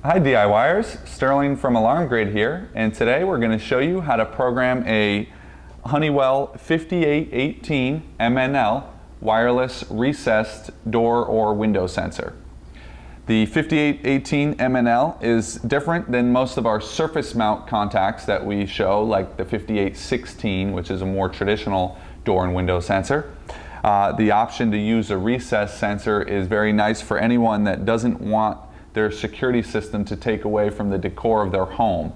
Hi DIYers, Sterling from Alarm Grid here, and today we're going to show you how to program a Honeywell 5818 MNL wireless recessed door or window sensor. The 5818 MNL is different than most of our surface mount contacts that we show, like the 5816, which is a more traditional door and window sensor. The option to use a recessed sensor is very nice for anyone that doesn't want their security system to take away from the decor of their home.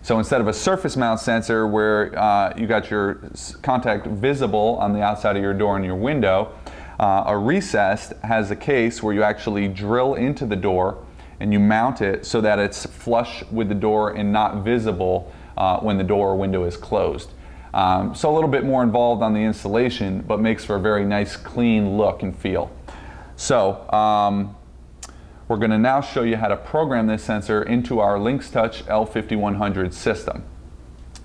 So instead of a surface mount sensor where you got your contact visible on the outside of your door and your window, a recessed has a case where you actually drill into the door and you mount it so that it's flush with the door and not visible when the door or window is closed. So a little bit more involved on the installation, but makes for a very nice clean look and feel. So we're going to now show you how to program this sensor into our LYNX Touch L5100 system.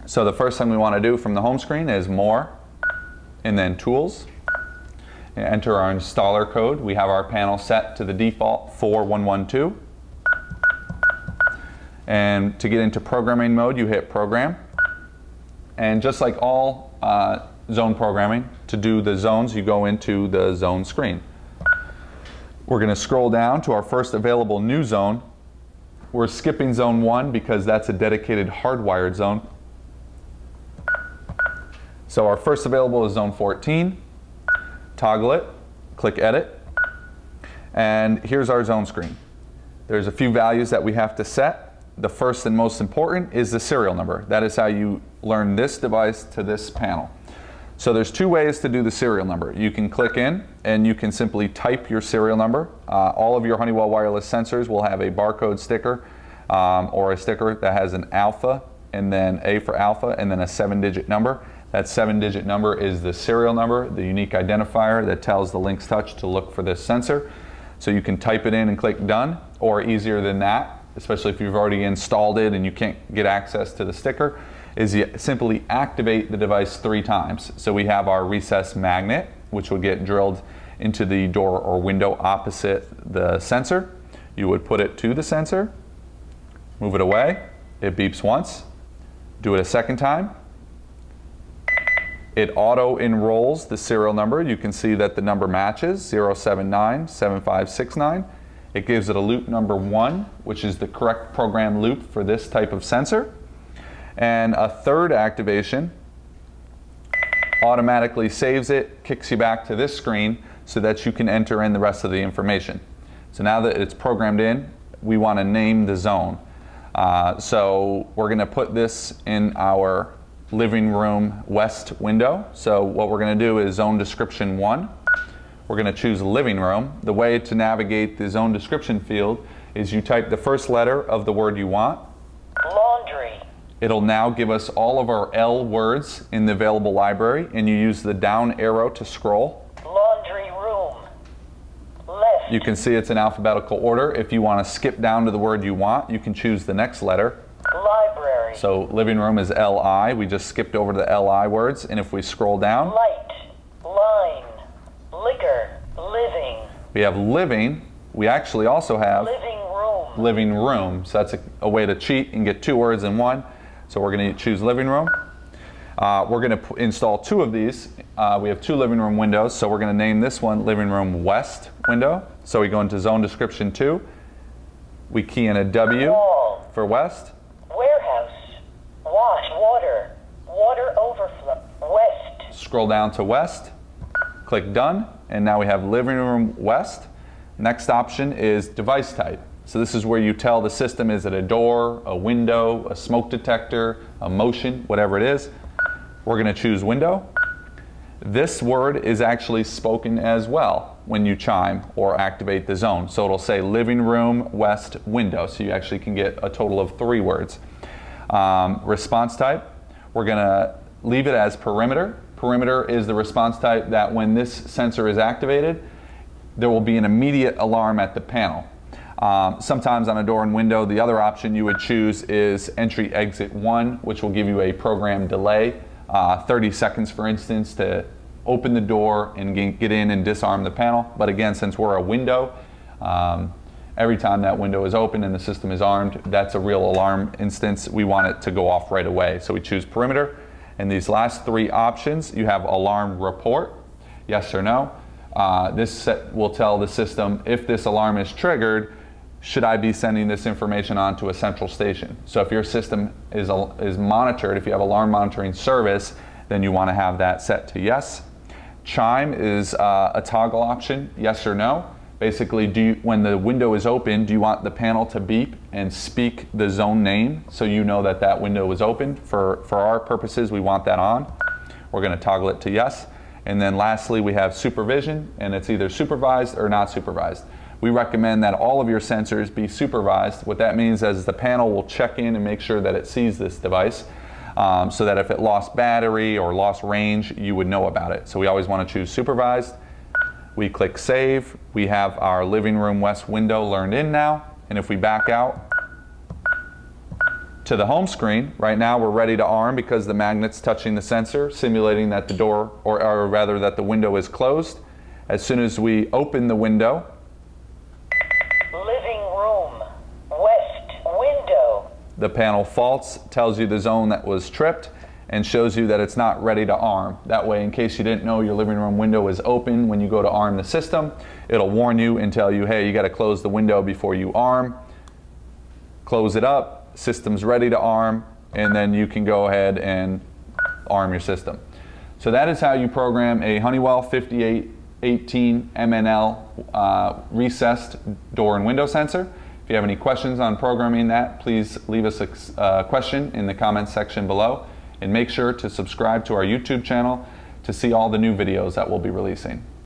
So the first thing we want to do from the home screen is More, and then Tools. And enter our installer code. We have our panel set to the default 4112. And to get into programming mode, you hit Program. And just like all zone programming, to do the zones, you go into the zone screen. We're going to scroll down to our first available new zone. We're skipping zone 1 because that's a dedicated hardwired zone. So our first available is zone 14. Toggle it, click Edit, and here's our zone screen. There's a few values that we have to set. The first and most important is the serial number. That is how you learn this device to this panel. So there's two ways to do the serial number. You can click in and you can simply type your serial number. All of your Honeywell wireless sensors will have a barcode sticker or a sticker that has an alpha and then A for alpha and then a 7-digit number. That 7-digit number is the serial number, the unique identifier that tells the LYNX Touch to look for this sensor. So you can type it in and click Done, or easier than that, especially if you've already installed it and you can't get access to the sticker, is you simply activate the device 3 times. So we have our recessed magnet, which will get drilled into the door or window opposite the sensor. You would put it to the sensor, move it away, it beeps once, do it a second time. It auto enrolls the serial number. You can see that the number matches 0797569. It gives it a loop number 1, which is the correct program loop for this type of sensor. And a third activation automatically saves it, kicks you back to this screen so that you can enter in the rest of the information. So now that it's programmed in, we want to name the zone. So we're going to put this in our living room west window. So what we're going to do is zone description 1. We're going to choose living room. The way to navigate the zone description field is you type the first letter of the word you want. Laundry. It'll now give us all of our L words in the available library, and you use the down arrow to scroll. Laundry room. Left. You can see it's in alphabetical order. If you want to skip down to the word you want, you can choose the next letter. Library. So living room is LI. We just skipped over to the LI words, and if we scroll down, Light. Line. Liquor. Living. we have living. We actually also have Living room. living room. So that's a way to cheat and get 2 words in one. So we're going to choose living room. We're going to install 2 of these. We have 2 living room windows, so we're going to name this one living room west window. So we go into zone description 2. We key in a W Wall. for west. Warehouse. Wash. Water. Water overflow. West. Scroll down to west. Click done, and now we have living room west. Next option is device type. So this is where you tell the system, is it a door, a window, a smoke detector, a motion, whatever it is. We're going to choose window. This word is actually spoken as well when you chime or activate the zone. So it'll say living room west window. So you actually can get a total of 3 words. Response type, we're going to leave it as perimeter. Perimeter is the response type that when this sensor is activated, there will be an immediate alarm at the panel. Sometimes on a door and window, the other option you would choose is entry exit 1, which will give you a program delay, 30 seconds for instance, to open the door and get in and disarm the panel. But again, since we're a window, every time that window is open and the system is armed, that's a real alarm instance. We want it to go off right away. So we choose perimeter. And these last three options, you have alarm report, yes or no. This will tell the system, if this alarm is triggered, should I be sending this information on to a central station? So if your system is monitored, if you have alarm monitoring service, then you want to have that set to yes. Chime is a toggle option, yes or no. Basically, when the window is open, do you want the panel to beep and speak the zone name so you know that that window is open? For our purposes, we want that on. We're going to toggle it to yes. And then lastly, we have supervision, and it's either supervised or not supervised. We recommend that all of your sensors be supervised. What that means is the panel will check in and make sure that it sees this device so that if it lost battery or lost range, you would know about it. So we always want to choose supervised. We click save. We have our living room west window learned in now. And if we back out to the home screen, right now we're ready to arm because the magnet's touching the sensor, simulating that the door, or rather that the window is closed. As soon as we open the window, living room, west window. The panel faults, tells you the zone that was tripped, and shows you that it's not ready to arm. That way, in case you didn't know your living room window is open when you go to arm the system, it'll warn you and tell you, hey, you got to close the window before you arm. Close it up, system's ready to arm, and then you can go ahead and arm your system. So that is how you program a Honeywell 5818 MNL recessed door and window sensor. If you have any questions on programming that, please leave us a question in the comments section below. And make sure to subscribe to our YouTube channel to see all the new videos that we'll be releasing.